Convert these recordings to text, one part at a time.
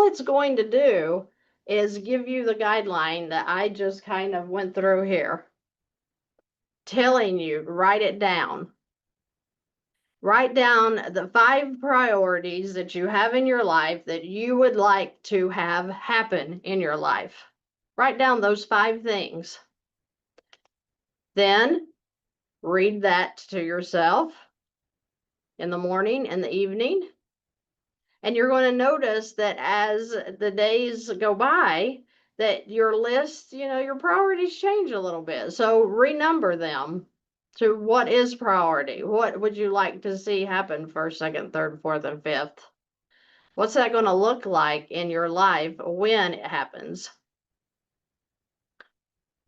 it's going to do is give you the guideline that I just kind of went through here, telling you, write it down. Write down the 5 priorities that you have in your life that you would like to have happen in your life. Write down those 5 things. Then read that to yourself in the morning and the evening. And you're going to notice that as the days go by, that your list, your priorities change a little bit. So renumber them to what is priority. What would you like to see happen first, second, third, fourth, and fifth? What's that going to look like in your life when it happens?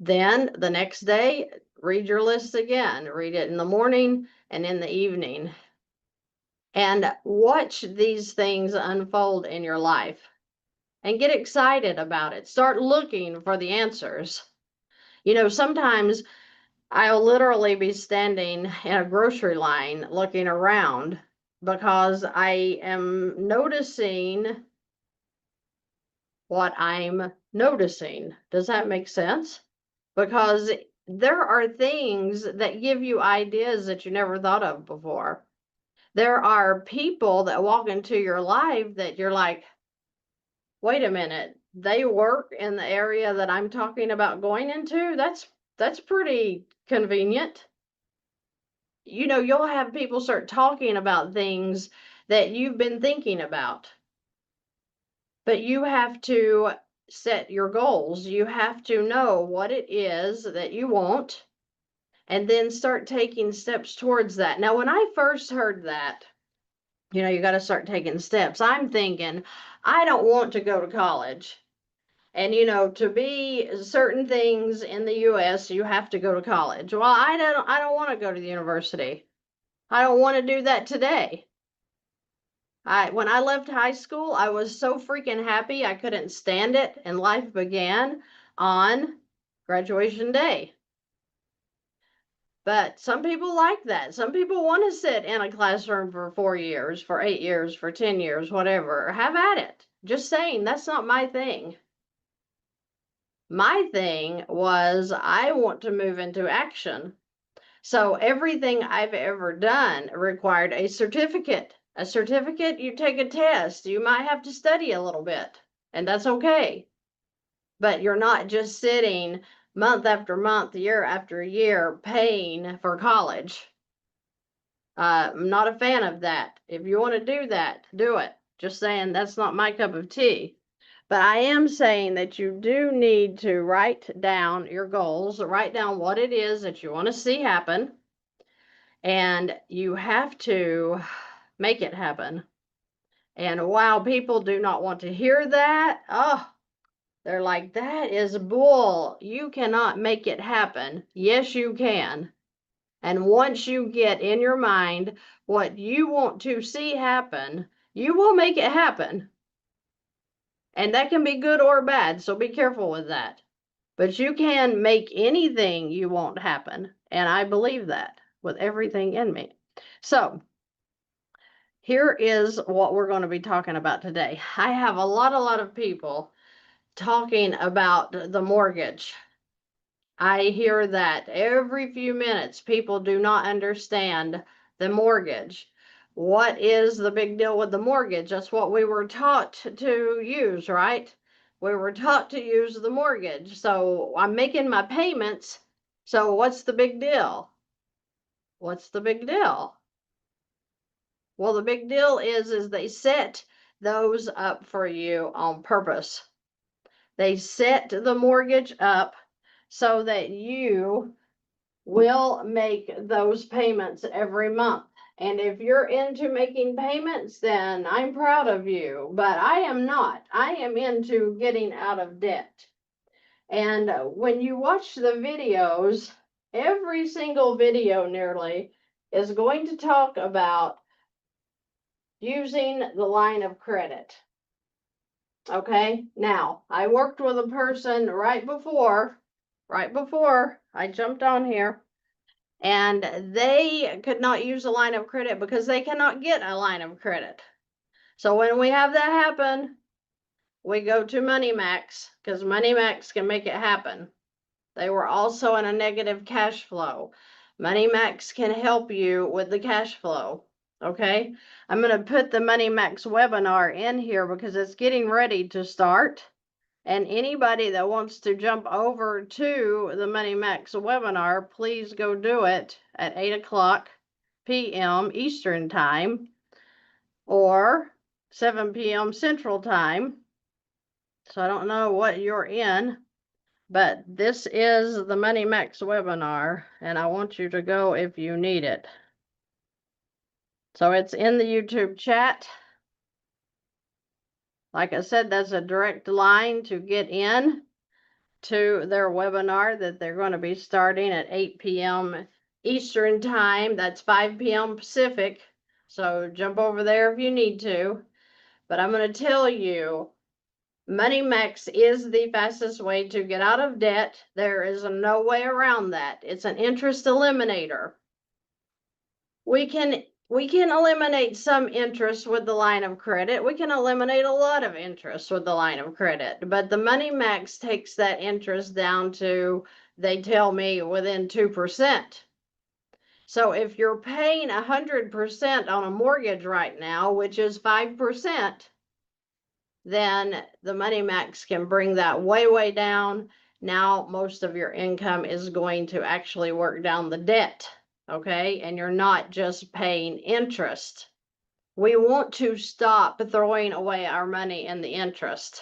Then the next day, read your list again. Read it in the morning and in the evening. And watch these things unfold in your life. And get excited about it. Start looking for the answers. Sometimes I'll literally be standing in a grocery line looking around because I am noticing what I'm noticing. Does that make sense? Because there are things that give you ideas that you never thought of before. There are people that walk into your life that you're like, wait a minute, they work in the area that I'm talking about going into? That's pretty convenient. You'll have people start talking about things that you've been thinking about. But you have to set your goals. You have to know what it is that you want and then start taking steps towards that. Now, when I first heard that, you got to start taking steps, I'm thinking, I don't want to go to college. And to be certain things in the US, you have to go to college. Well, I don't want to go to the university. I don't want to do that today. When I left high school, I was so freaking happy I couldn't stand it, and life began on graduation day. But some people like that. Some people want to sit in a classroom for 4 years, for 8 years, for 10 years, whatever. Have at it. Just saying, that's not my thing. My thing was I want to move into action. So everything I've ever done required a certificate. A certificate, you take a test. You might have to study a little bit, and that's okay. But you're not just sitting month after month, year after year, paying for college. I'm not a fan of that. If you want to do that, do it. Just saying, that's not my cup of tea. But I am saying that you do need to write down your goals, write down what it is that you want to see happen, and you have to make it happen. And wow, people do not want to hear that. Oh, they're like, that is bull. You cannot make it happen. Yes, you can. And once you get in your mind what you want to see happen, you will make it happen. And that can be good or bad, so be careful with that. But you can make anything you want happen. And I believe that with everything in me. So here is what we're going to be talking about today. I have a lot of people talking about the mortgage. I hear that every few minutes. People do not understand the mortgage. What is the big deal with the mortgage? That's what we were taught to use, right? We were taught to use the mortgage. So I'm making my payments. So what's the big deal? What's the big deal? Well, the big deal is they set those up for you on purpose. They set the mortgage up so that you will make those payments every month. And if you're into making payments, then I'm proud of you, but I am not. I am into getting out of debt. And when you watch the videos, every single video nearly is going to talk about using the line of credit. Okay, now I worked with a person right before I jumped on here, and they could not use a line of credit because they cannot get a line of credit. So when we have that happen, we go to Money Max because Money Max can make it happen. They were also in a negative cash flow. Money Max can help you with the cash flow. Okay, I'm going to put the Money Max webinar in here because it's getting ready to start. And anybody that wants to jump over to the Money Max webinar, please go do it at 8 p.m. Eastern Time or 7 p.m. Central Time. So I don't know what you're in, but this is the Money Max webinar, and I want you to go if you need it. So it's in the YouTube chat. Like I said, that's a direct line to get in to their webinar that they're going to be starting at 8 p.m. Eastern Time. That's 5 p.m. Pacific. So jump over there if you need to. But I'm going to tell you, Money Max is the fastest way to get out of debt. There is no way around that. It's an interest eliminator. We can eliminate some interest with the line of credit. We can eliminate a lot of interest with the line of credit, but the Money Max takes that interest down to, they tell me, within 2%. So if you're paying 100% on a mortgage right now, which is 5%, then the Money Max can bring that way, way down. Now most of your income is going to actually work down the debt. Okay, and you're not just paying interest. We want to stop throwing away our money in the interest.